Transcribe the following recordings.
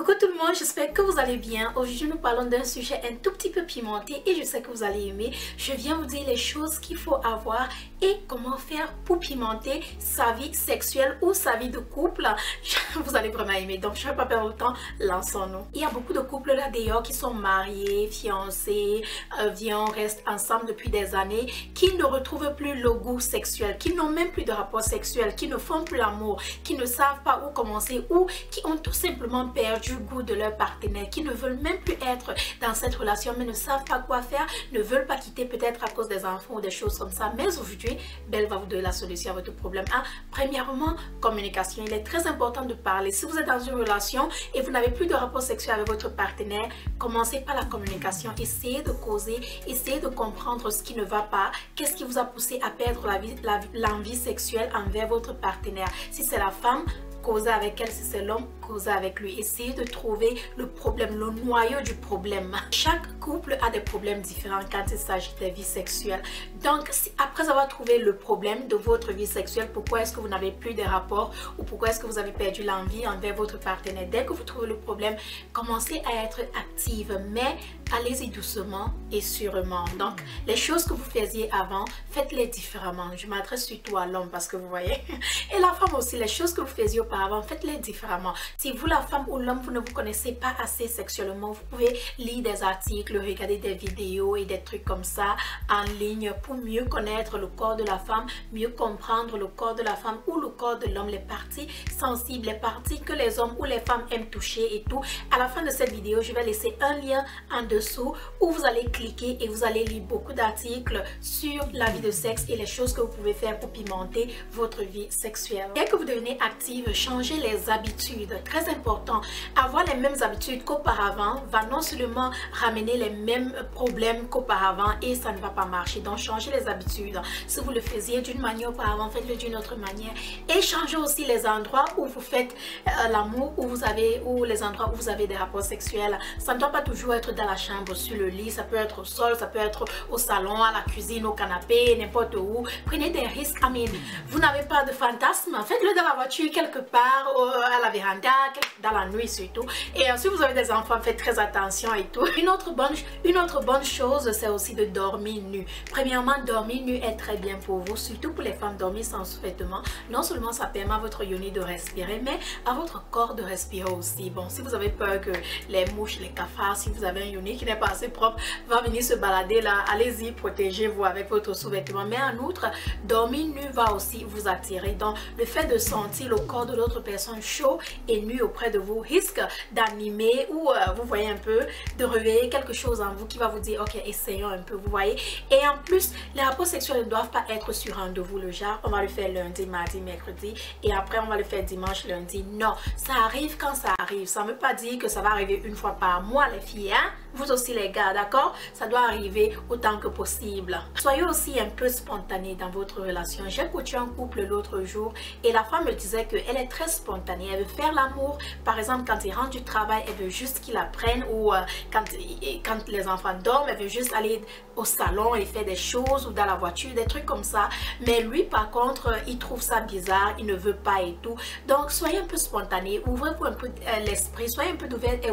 Coucou tout le monde, j'espère que vous allez bien. Aujourd'hui nous parlons d'un sujet un tout petit peu pimenté et je sais que vous allez aimer. Je viens vous dire les choses qu'il faut avoir et comment faire pour pimenter sa vie sexuelle ou sa vie de couple. Vous allez vraiment aimer, donc je ne vais pas perdre le temps, lançons-nous. Il y a beaucoup de couples là d'ailleurs qui sont mariés, fiancés, restent ensemble depuis des années, qui ne retrouvent plus le goût sexuel, qui n'ont même plus de rapport sexuel, qui ne font plus l'amour, qui ne savent pas où commencer ou qui ont tout simplement perdu le goût de leur partenaire, qui ne veulent même plus être dans cette relation mais ne savent pas quoi faire, ne veulent pas quitter peut-être à cause des enfants ou des choses comme ça. Mais aujourd'hui, Belle va vous donner la solution à votre problème. Premièrement, communication. Il est très important de parler. Si vous êtes dans une relation et vous n'avez plus de rapport sexuel avec votre partenaire, commencez par la communication. Essayez de causer, essayez de comprendre ce qui ne va pas, qu'est-ce qui vous a poussé à perdre l'envie sexuelle envers votre partenaire. Si c'est la femme, causez avec elle, si c'est l'homme, causez avec lui. Essayez de trouver le problème, le noyau du problème. Chaque couple a des problèmes différents quand il s'agit de vie sexuelle. Donc, après avoir trouvé le problème de votre vie sexuelle, pourquoi est-ce que vous n'avez plus de rapports ou pourquoi est-ce que vous avez perdu l'envie envers votre partenaire, dès que vous trouvez le problème, commencez à être active, mais allez-y doucement et sûrement. Donc, les choses que vous faisiez avant, faites-les différemment. Je m'adresse surtout à l'homme parce que vous voyez. Et la femme aussi, les choses que vous faisiez auparavant, faites-les différemment. Si vous, la femme ou l'homme, vous ne vous connaissez pas assez sexuellement, vous pouvez lire des articles, regarder des vidéos et des trucs comme ça en ligne pour mieux connaître le corps de la femme, mieux comprendre le corps de la femme ou le corps de l'homme, les parties sensibles, les parties que les hommes ou les femmes aiment toucher et tout. À la fin de cette vidéo, je vais laisser un lien en dessous où vous allez cliquer et vous allez lire beaucoup d'articles sur la vie de sexe et les choses que vous pouvez faire pour pimenter votre vie sexuelle. Dès que vous devenez active, changez les habitudes. Très important, avoir les mêmes habitudes qu'auparavant va non seulement ramener les mêmes problèmes qu'auparavant et ça ne va pas marcher. Donc changez les habitudes. Si vous le faisiez d'une manière auparavant, faites-le d'une autre manière. Et changez aussi les endroits où vous faites l'amour, ou les endroits où vous avez des rapports sexuels. Ça ne doit pas toujours être dans la chambre, sur le lit, ça peut être au sol, ça peut être au salon, à la cuisine, au canapé, n'importe où. Prenez des risques. Vous n'avez pas de fantasme, faites-le dans la voiture, quelque part, à la véranda, dans la nuit surtout. Et si vous avez des enfants, faites très attention et tout. Une autre bonne chose, c'est aussi de dormir nu. Premièrement, dormir nu est très bien pour vous, surtout pour les femmes. Dormir sans sous-vêtements, non seulement ça permet à votre yoni de respirer, mais à votre corps de respirer aussi. Bon, si vous avez peur que les mouches, les cafards, si vous avez un yoni qui n'est pas assez propre, va venir se balader là, allez-y, protégez-vous avec votre sous-vêtement. Mais en outre, dormir nu va aussi vous attirer. Donc, le fait de sentir le corps de l'autre personne chaud et nu auprès de vous risque d'animer ou vous voyez un peu, de réveiller quelque chose en vous qui va vous dire ok, essayons un peu, vous voyez. Et en plus, les rapports sexuels ne doivent pas être sur rendez-vous, le genre on va le faire lundi, mardi, mercredi et après on va le faire dimanche, lundi. Non, ça arrive quand ça arrive. Ça ne veut pas dire que ça va arriver une fois par mois les filles, hein? Vous aussi les gars, d'accord? Ça doit arriver autant que possible. Soyez aussi un peu spontané dans votre relation. J'ai coaché un couple l'autre jour et la femme me disait qu'elle est très spontanée. Elle veut faire l'amour. Par exemple, quand il rentre du travail, elle veut juste qu'il apprenne ou quand les enfants dorment, elle veut juste aller au salon et faire des choses ou dans la voiture, des trucs comme ça. Mais lui, par contre, il trouve ça bizarre, il ne veut pas et tout. Donc, soyez un peu spontané, ouvrez-vous un peu l'esprit, soyez un peu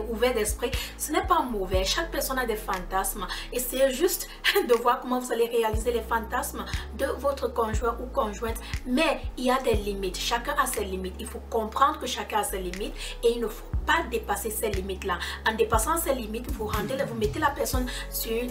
ouvert d'esprit. Ce n'est pas mauvais. Chaque personne a des fantasmes. Essayez juste de voir comment vous allez réaliser les fantasmes de votre conjoint ou conjointe. Mais il y a des limites. Chacun a ses limites. Il faut comprendre que chacun a ses limites et il ne faut pas dépasser ces limites-là. En dépassant ces limites, vous mettez la personne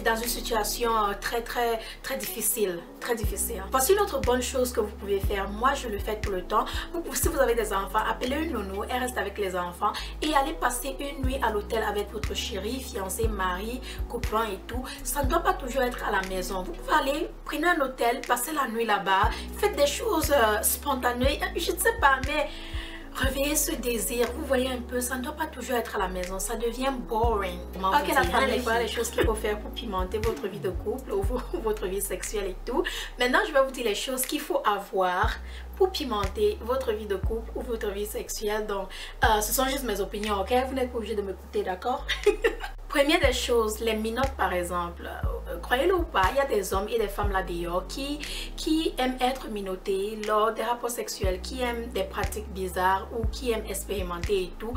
dans une situation très difficile. Très difficile. Voici une autre bonne chose que vous pouvez faire. Moi, je le fais tout le temps. Si vous avez des enfants, appelez une nounou, elle reste avec les enfants et allez passer une nuit à l'hôtel avec votre chéri, fiancé, mari, copain et tout. Ça ne doit pas toujours être à la maison. Vous pouvez aller, prenez un hôtel, passer la nuit là-bas, faites des choses spontanées. Je ne sais pas, mais réveillez ce désir. Vous voyez un peu, ça ne doit pas toujours être à la maison. Ça devient boring. Ok, la famille, voilà les choses qu'il faut faire pour pimenter votre vie de couple ou votre vie sexuelle et tout. Maintenant, je vais vous dire les choses qu'il faut avoir pour pimenter votre vie de couple ou votre vie sexuelle. Donc, ce sont juste mes opinions, ok? Vous n'êtes pas obligé de m'écouter, d'accord? Première des choses, les minottes par exemple. Croyez-le ou pas, il y a des hommes et des femmes là dehors qui aiment être minottés lors des rapports sexuels, qui aiment des pratiques bizarres ou qui aiment expérimenter et tout.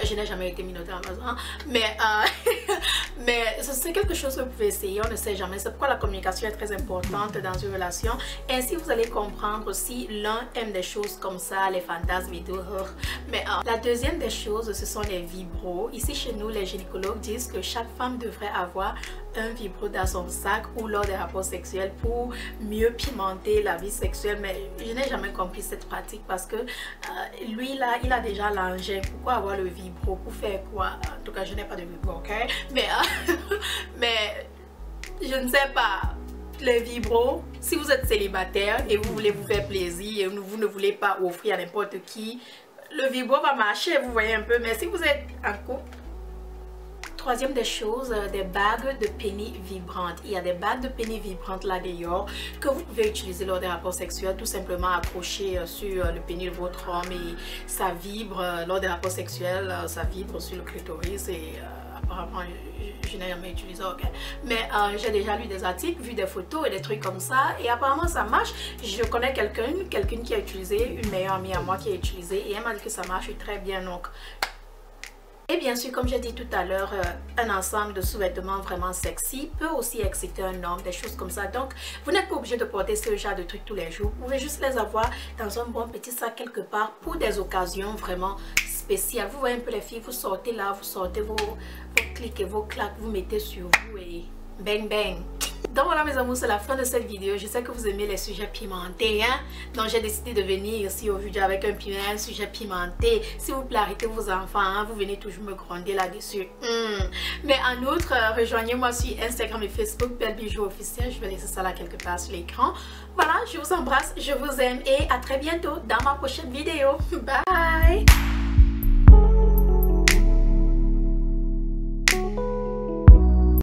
Je n'ai jamais été minottée en passant, mais c'est quelque chose que vous pouvez essayer, on ne sait jamais. C'est pourquoi la communication est très importante dans une relation. Ainsi, vous allez comprendre si l'un aime des choses comme ça, les fantasmes et tout. Mais la deuxième des choses, ce sont les vibros. Ici, chez nous, les gynécologues disent que chaque femme devrait avoir un vibro dans son sac ou lors des rapports sexuels pour mieux pimenter la vie sexuelle. Mais je n'ai jamais compris cette pratique parce que lui là, il a déjà l'engin. Pourquoi avoir le vibro? Pour faire quoi? En tout cas, je n'ai pas de vibro, ok? Mais je ne sais pas. Les vibros, si vous êtes célibataire et vous voulez vous faire plaisir et vous ne voulez pas offrir à n'importe qui, le vibro va marcher, vous voyez un peu. Mais si vous êtes en couple, troisième des choses, des bagues de pénis vibrantes. Il y a des bagues de pénis vibrantes là dehors que vous pouvez utiliser lors des rapports sexuels, tout simplement accrocher sur le pénis de votre homme et ça vibre lors des rapports sexuels, ça vibre sur le clitoris et apparemment je n'ai jamais utilisé, ok. Mais j'ai déjà lu des articles, vu des photos et des trucs comme ça et apparemment ça marche. Je connais quelqu'un qui a utilisé, une meilleure amie à moi qui a utilisé et elle m'a dit que ça marche très bien. Donc et bien sûr, comme j'ai dit tout à l'heure, un ensemble de sous-vêtements vraiment sexy peut aussi exciter un homme, des choses comme ça. Donc, vous n'êtes pas obligé de porter ce genre de trucs tous les jours. Vous pouvez juste les avoir dans un bon petit sac quelque part pour des occasions vraiment spéciales. Vous voyez un peu les filles, vous sortez là, vous sortez vos clics et vos claques, vous mettez sur vous et bang bang. Donc voilà mes amours, c'est la fin de cette vidéo. Je sais que vous aimez les sujets pimentés, hein? Donc j'ai décidé de venir ici aujourd'hui avec un sujet pimenté. S'il vous plaît, arrêtez vos enfants, hein? Vous venez toujours me gronder là-dessus. Mais en outre, rejoignez-moi sur Instagram et Facebook, Belle Bijou officiel. Je vais laisser ça là quelque part sur l'écran. Voilà, je vous embrasse, je vous aime et à très bientôt dans ma prochaine vidéo. Bye!